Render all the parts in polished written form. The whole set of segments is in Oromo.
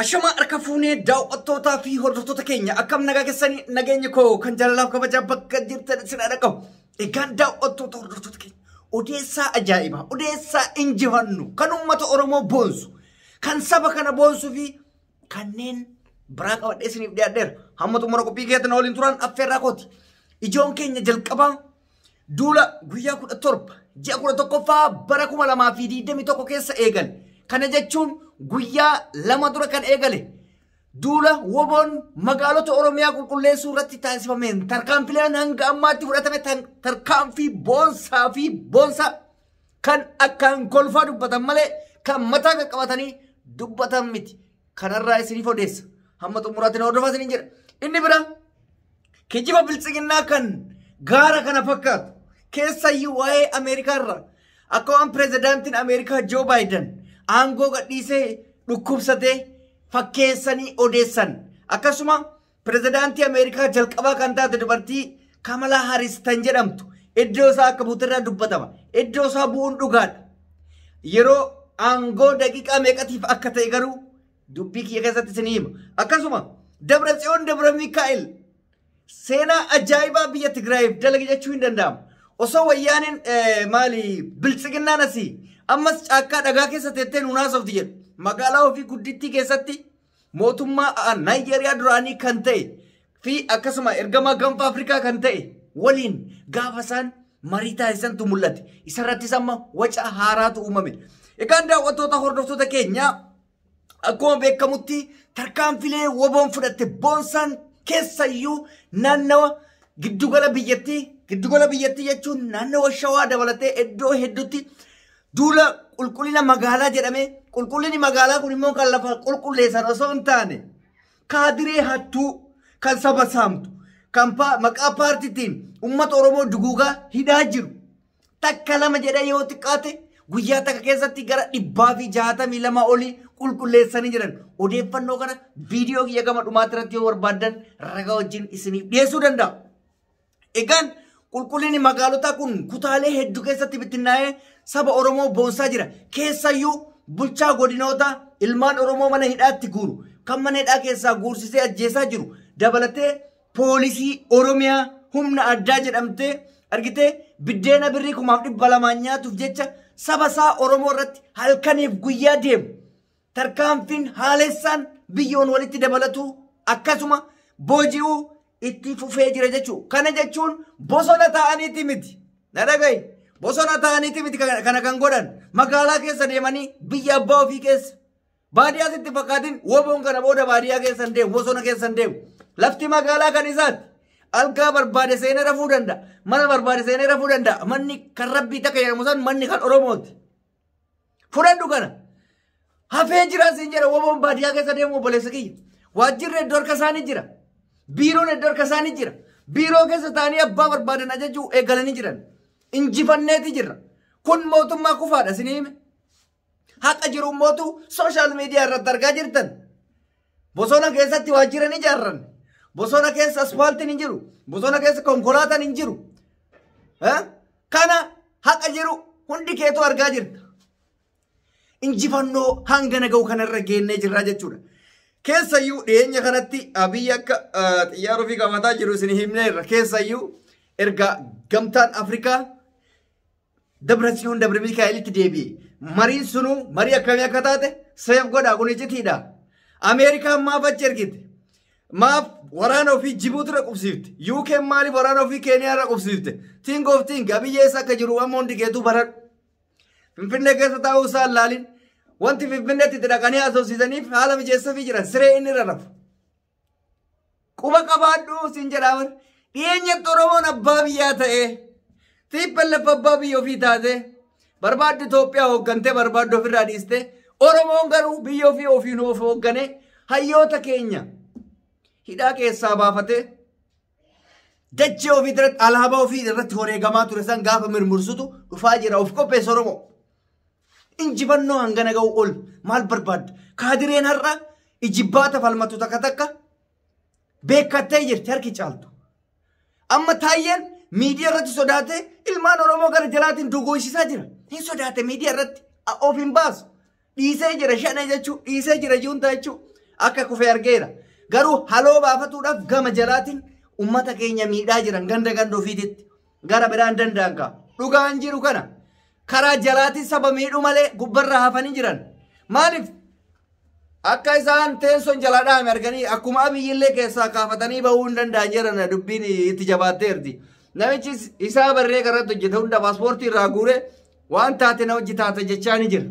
Ashama harka fuunee daawwattootaa fi hordoftoota keenya akkam nagaa keessanii nageenya koo kan jaalalaaf kabajaa bakka jirtan sirraa dhaqabu. Egaan daawwattoota hordoftoota keenya odeessaa ajaa'ibaa, odeessaa injifannu kan uummata Oromoo boonsu, kan saba kana boonsuu fi kanneen biraa qabadhee isiniif dhiyaadheera. Hamma xumura qophii keetti na waliin turan affeerraa kooti. Ijoon keenya jalqabaa duula guyyaa 17 ji'a 11ffaa bara 2021 keessa eegale. Kana jechuun guyyaa lama dura kan eegale duula Wbon magaalota Oromiyaa qulqulleessuu irratti taasifameen tarkaanfileen hanga ammaatti fudhatame tarkaanfii boonsaa kan akkaan kolfaa dubbatan malee kan mataa qaqqabatanii dubbatan miti. Kanarraa isiniif odeessa. Hamma xumuraatti na hordofaa isiniin jedha. Inni bira kijiba biltsiginnaa kan gaara kana fakkaatu keessayyuu waa'ee Ameerikaarra akka waan pirezidaantiin Ameerikaa Joo Baayiden aangoo gadhiisee dhukkubsatee fakkeessanii odeessan. Akkasuma pirezidaantii Ameerikaa jalqabaa kan taate dubartii Kamala Harris tan jedhamtu iddoo isaa akka buutirraa dubbatama. Iddoo isaa bu'uun dhugaadha. Yeroo aangoo daqiiqaa meeqatiif akka ta'e garuu dubbii kiyya keessatti isin hima. Akkasuma Dabratsiyoon Dabra Mikaa'el seenaa ajaa'ibaa biyya Tigraayiif dalage jechuu hin danda'amu. Osoo wayyaaniin biltsiginnaan asii ammas caakkaa dhagaa keessa teettee nuunaasofti jedhu magaalaa ofii guddittii keessatti mootummaa Naayijeeriyaa duraanii kan ta'e fi akkasuma ergamaa gaanfa Afrikaa kan ta'e waliin gaafa isaan marii taasisantu mul'ate. Isarrattis amma waca haaraatu uumame. Egaan daawwattoota hordoftoota keenya akkuma beekamutti tarkaanfilee Wbon fudhatte boonsaan keessayyuu naannawa giddugala biyyettii jechuun naannawa Shawaa dabalatee iddoo hedduutti duula qulqullina magaalaa jedhame. Qulqullinni magaalaa kun immoo kan lafa qulqulleessan osoo hin taane kaadiree hattuu kan saba saamtu kan maqaa paartiitiin uummata Oromoo duguugaa hidhaa jiru takka lama jedhee yoo xiqqaate guyyaa takka keessatti gara 162 olii qulqulleessanii jiran. Odeeffannoo kana viidiyoo kiyya gama dhumaatti irratti yoo barbaadan ragaa wajjin isiniif dhiyeessuu danda'a. Egaan qulqullinni magaalotaa kun kutaalee hedduu keessatti bittinnaa'ee saba Oromoo boonsaa jira. Keessayyuu bulchaa godinoota ilmaan Oromoo mana hidhaatti guuru kan mana hidhaa keessaa guursisee ajjeesaa jiru dabalatee poolisii Oromiyaa humna addaa jedhamtee argitee biddeena birrii 200 nyaatuuf jecha saba isaa Oromoo irratti halkaniif guyyaa deemu. Tarkaanfiin haalessaan biyyoon walitti dabalatu akkasuma booji'uu itti fufee jira jechuudha. Kana jechuun bosona ta'aniiti miti. Nadhagayi. Bosona ta'aniiti miti kana kan godhan. Magaalaa keessa deemanii biyya abbaa ofii keessa. Baadiyyaa sitti fakkaatiin Wbon kana booda baadiyyaa keessa deemu, bosona keessa deemu. Lafti magaalaa kan isaati. Algaa barbaade seenee rafuu danda'a. Mana barbaade seenee rafuu danda'a. Manni kan rabbii takka jedhamu san manni kan Oromooti. Fudhadhu kana. Hafee jira siin jedha Wbon baadiyyaa keessa deemu obboleessa kiyya. Waajjirri iddoo harka isaanii jira. Biiroon iddoo harka isaanii jira. Biiroo keessa ta'anii abbaa barbaadan ajajuu eegalanii jiran. Injifanneeti jirra. Kun mootummaa kufaadha isin hime. Haqa jiru mootu sooshaal miidiyaa irratti argaa jirtan. Bosona keessatti waajjira ni ijaarran. Bosona keessa asfaaltiin hin jiru. Bosona keessa konkolaataan hin jiru. Kana haqa jiru hundi keetu argaa jirta. Injifannoo hanga naga'u kanarra geennee jirra jechuudha. Keessayyuu dhiyeenya kanatti Abiyyi akka xiyyaara ofii qabataa jiru isin himneerra. Keessayyuu erga gamtaan Afrikaa Dabratsiyoon Dabra Mikaa'elitti deebi'e. Mariin sunuu marii akkamii akka taate seef godhaa kun icitiidha. Ameerikaan maaf achi ergite? Maaf waraana ofii Jibuutirra qubsiifte? UK maaliif waraana ofii Keeniyaarra qubsiifte? Think of think Abiyyi eessa akka jiru waan hundi keetuu baradhu. Finfinnee keessa taa'uu isaan laalin. Wanti Finfinneetti itti dhaqanii haasofsiisaniif haala mijeessafii jiran siree inni irra rafu. Quba qabaadhu siin jedhaaman dhiyeenyatti Oromoon abbaa biyyaa ta'ee tiipphan lafa abbaa biyya ofii taate barbaaddu Itoophiyaa hooggantee barbaaddu ofirraa dhiiste Oromoon garuu biyya ofii ofiin of hoogganee hayyoota keenya hidhaa keessaa baafatee dachee ofii irratti alaabaa ofii irratti wareegamaa ture san gaafa mirmursutu dhufaa jira. Of qopheessa Oromoo. Injifannoo hanga naga'u ol maal barbaadda? Kaadireen har'a ijibbaata falmatu takka beekattee jirti harki caaltu. Amma Tayen miidiyaa irratti sodaate ilmaan Oromoo gara jalaatiin duguugsisaa jira. Hin sodaate miidiyaa irratti of hin baasu. Dhiisee jira shana jechuu, dhiisee jira juuntaa jechuu. akka kufe argeera. Garuu haloo baafatuudhaaf gama jalaatiin ummata keenya miidhaa jiran ganda ganda ofiititti gara biraan danda'an ka. Dhugaan jiru kana karaa jalaatiin saba miidhu malee gubbarra hafanii jiran. Maaliif? Akka isaan teensoon jalaa dhaame arganii akkuma abiyyillee keessaa kaafatanii bahuu hin danda'an jiran dubbiin itti jabaatteerti. Namichi isaa barree karratti hojjete hunda paaspoortii irraa guure waan taate na hojii taate jechaa ni jira.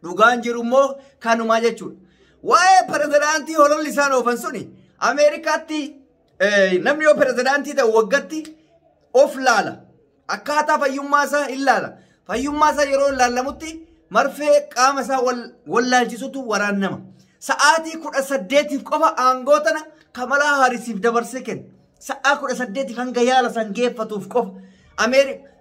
Dhugaan jiru immoo kanumaa jechuudha. Waa'ee pirezidaantii hololli isaan oofan suni Ameerikaatti namni yoo pirezidaantii ta'u waggatti of laala. Akkaataa fayyummaa isaa hin laala. Fayyummaa isaa yeroo laallamutti marfee qaama isaa wallaalchisutu waraannama. Sa'aatii 18 qofa aangoo tana Kamalaa Haarisiif dabarsee kenna. Sa'a 18 hanga yaala san geeffatuuf qofa.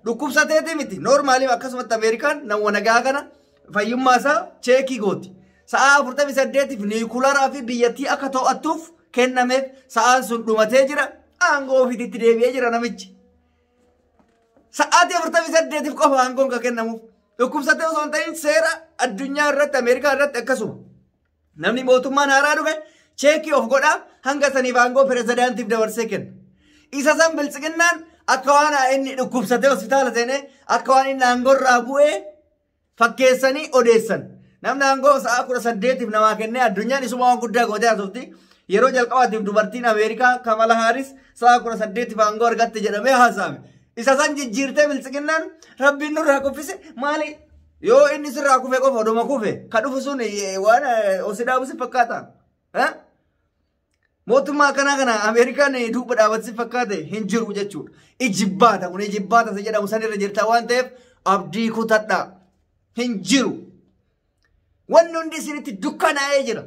Dhukkubsateeti miti. Noormaaliif akkasumatti Ameerikaan nama nagaa kana fayyummaa isaa cheekii gooti. Sa'a 48 niikularaa fi biyyattii akka to'attuuf kennameef sa'aan sun dhumatee jira. Aangoo ofiitti deebi'ee jira namichi. Sa'aatii 48 qofa aangoon kan kennamuuf. Dhukkubsatee osoo hin ta'in seera addunyaa irratti Ameerikaa irratti akkasuma. Namni mootummaan haaraa dhufe cheekii of godhaa hanga saniif aangoo pirezidaantiif dabarsee kenna. Isa san bilchiginnaan akka waan inni dhukkubsatee hospitaala seenee akka waan inni aangoo irraa bu'ee fakkeessanii odeessan. Namni aangoo sa'a 18 namaa kennee addunyaan isuma waan guddaa gootee haasofti. Yeroo jalqabaatiif dubartiin Ameerikaa Kamala Haaris sa'a 18 aangoo argatte jedhamee haasa'ame. Isa san jijjiirtee bilchiginnaan rabbiin nurraa kuffise maali? Yoo inni sirraa kufe qofa oduma kufe ka dhufu sun waan osidaabusi fakkaata. Mootummaa kana Ameerikaan duuba dhaabatsi fakkaate hin jiru jechuudha. Ijibbaata kun ijibbaata isa jedhamu sanirra jirta waan ta'eef abdii kutadhaa hin jiru. Wanni hundi isinitti dukkanaa'ee jira.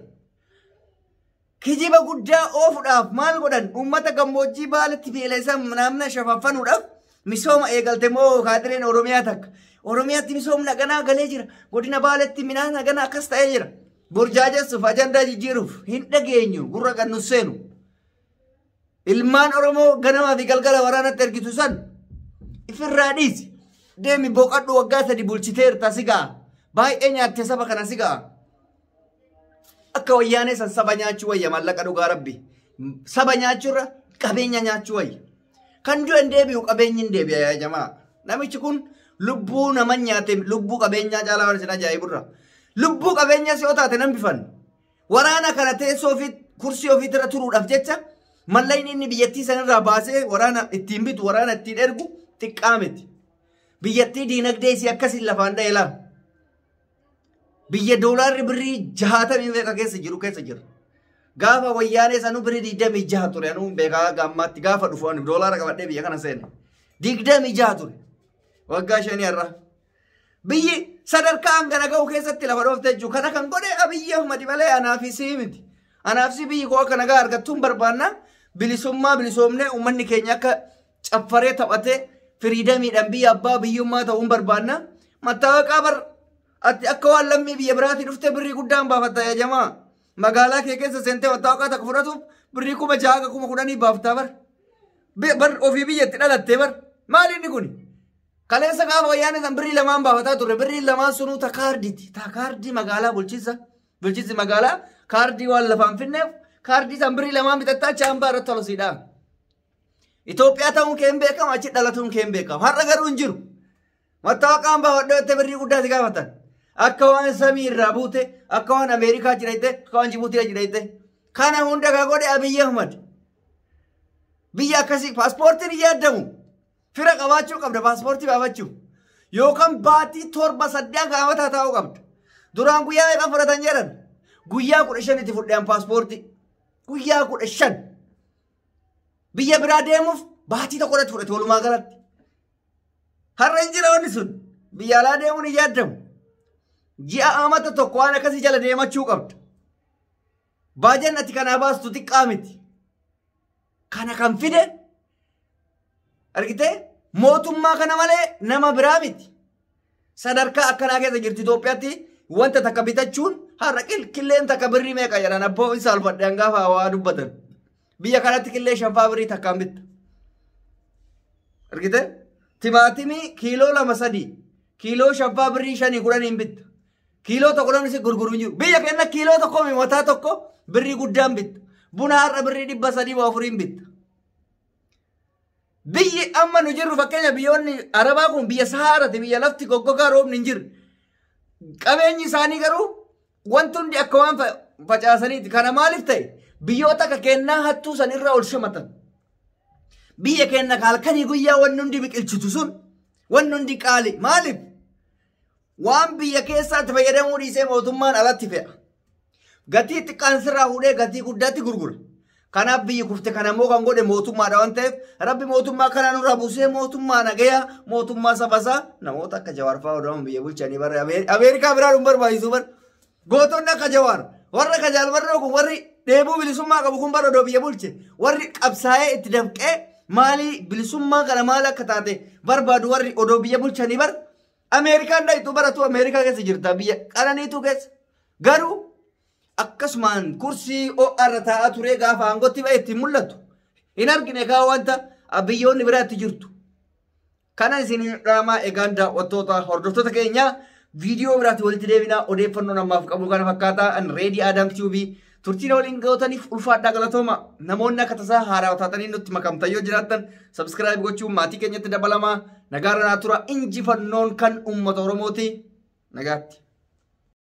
Kijiba guddaa oofuudhaaf maal godhan uummata gammoojjii baaletti beelesa naamna shafaffanuudhaaf misooma eegalte moo kaadireen Oromiyaa takka. Oromiyaatti misoomna ganaa galee jira. Godina baaletti midhaan ganaa akkas ta'ee jira. Burjaajessuuf ajandaa jijjiiruuf hin dhageenyu gurra kan nu seenu. Ilmaan Oromoo ganamaa fi galgala waraanatti ergitu san ifirraa dhiisi. Deemi boqadhu waggaa 3 bulchiteerta si ga'a. Baay'ee nyaatte saba kana si ga'a. Akka wayyaanee san saba nyaachuu wayya mallaqa dhugaa rabbi. Saba nyaachuurra qabeenya nyaachuu wayya. Kan du'e hin deebi'u qabeenyi hin deebi'a yaa jamaa. Namichi kun lubbuu nama nyaate lubbuu qabeenyaa caalaa waan isin ajaa'iburra. Lubbuu qabeenyaa si otaate nan bifan. Waraana kana teessoo fi kursii ofii irra turuudhaaf jecha mallayni inni biyyattii sanirraa baasee waraana ittiin bitu waraana ittiin ergu xiqqaa miti. Biyyattii diinagdee isii akkasiin lafaan dha'e laa. Biyya doolaarri birrii 60 meeqa keessa jira. Gaafa wayyaanee sanuu birrii 26 ture anuu beekaa gammaatti gaafa dhufu doolaara qabadhee biyya kana seene. 26 ture. Waggaa 5 irra. Biyyi sadarkaa hangana ga'u keessatti lafa dhoofte jechuudha. Kana kan godhe Abiyyi Ahmad malee anaafisii miti. Anaafisii biyyi koo akka nagaa argattuun barbaanna. Bilisoomnee uummanni keenya akka caffaree taphatee firiidamiidhaan biyya abbaa biyyummaa ta'uun barbaanna. Mattaawaqaa ati akka waan lammii biyya biraatii dhufte birrii guddaan baafatta yaa jamaa. Magaalaa kee keessa seentee mattaawaqaa takka fudhatuuf birrii 6,010 baaftaa bar ofii biyyatti dhalattee bar. Maali inni kuni? Kaleessa gaafa wayyaanee san birrii 2 baafataa turre birrii 2 sunuu ta kaarditi. Ta kaardii magaalaa bulchiinsi magaalaa kaardii waan lafaan finneef kaardii san birrii 2 bitattaa chaambaa irratti tolosiidha. Itoophiyaa ta'uun kee hin beekamu achi dhalatuun kee hin beekamu. Har'a garuu hin jiru. Mattaawaqaan baafadhootte birrii guddaa si gaafatan. Akka waan samii irraa buute, akka waan Ameerikaa jiraate, akka waan Jibuutii jiraate. Kana hunda ka godhe Abiyyi Ahmad. Biyya akkasii paaspoortiin hin yaadamu. Fira qabaachuu qabda paaspoortii baafachuu. Yookaan baatii 7-8 gaafata taa'uu qabda. Duraan guyyaa meeqa fudhatan jedhan. Guyyaa 15 itti fudhan paaspoortii. Guyyaa 15. Biyya biraa deemuuf baatii tokkotti fudhate walumaa galatti. Har'a hin jira wanni sun. Biyya alaa deemuun hin yaadamu. Ji'a amata tokko waan akkasii jala deemachuu qabda. Baajeen ati kanaa baastu xiqqaa miti. Kana kan fide argitee mootummaa kana malee nama biraa miti. Sadarkaa akkanaa keessa jirti Itoophiyaatti wanta takka bitachuun har'a killeen takka birrii meeqa jedhan abboo isaa alfadhaan gaafa waa dubbatan. Biyya kanatti killee 5 birrii takkaan bitta. Argitee timaatimii kiiloo 2-3 kiiloo 5 birrii 5-10 bitta. kiiloo tokko namni si gurguru jiru biyya keenya kiiloo tokko mataa tokko birrii guddaan bitta buna har'a birrii 340 bitta biyyi amma nu jirru fakkeenya biyyoonni arabaa kun biyya sahaarati biyya lafti goggogaa roobni hin jirre qabeenyi isaanii garuu wanti hundi akka waan facaasaniiti kana maaliif ta'e biyyoota akka kennaa hattuu sanirraa ol shamatan biyya keenya halkanii guyyaa wanni hundi biqilchitu sun wanni hundi qaali maaliif waan biyya keessaatti fayyadamuu dhiisee mootummaan alatti fe'a gatii xiqqaan sirraa fuudhee gatii guddaatti gurgura kanaaf biyyi kufte kana immoo kan godhe mootummaadha waan ta'eef rabbi mootummaa kana nurraa buusee mootummaa nagayaa mootummaa sabasaa namoota akka jawaarfaa odaman biyya bulchanii barre ameerikaa biraa dhun barbaachisu bar gootonni akka jawaar warra kajaal barroo kun warri dheebuu bilisummaa qabu kun bara odoo biyya bulche warri qabsaa'ee itti dafqee maalii bilisummaa kana maal akka taate barbaadu warri odoo biyya bulchanii bar ameerikaan dhayitu baratu ameerikaa keessa jirta biyya qananiitu keessa garuu akkasumaan kursii o'arra taa'aa ture gaafa aangotti ba'e itti mul'atu hin argine kaa wanta biyyoonni biraatti jirtu kana isin dhaamaa egaan daawwattoota hordoftoota keenya viidiyoo biraatti walitti deebinaa odeeffannoo namaaf qabu kana fakkaataa an reedii aadaam tiibii turtiin waliin gootaniif ulfaadhaa galatooma namoonni akka tasaa haaraa taatanii nutti makamtan yoo jiraattan sabskiraayib gochuun maatii keenyatti dabalamaa nagaarra naa tura injifannoon kan uummata oromooti nagaatti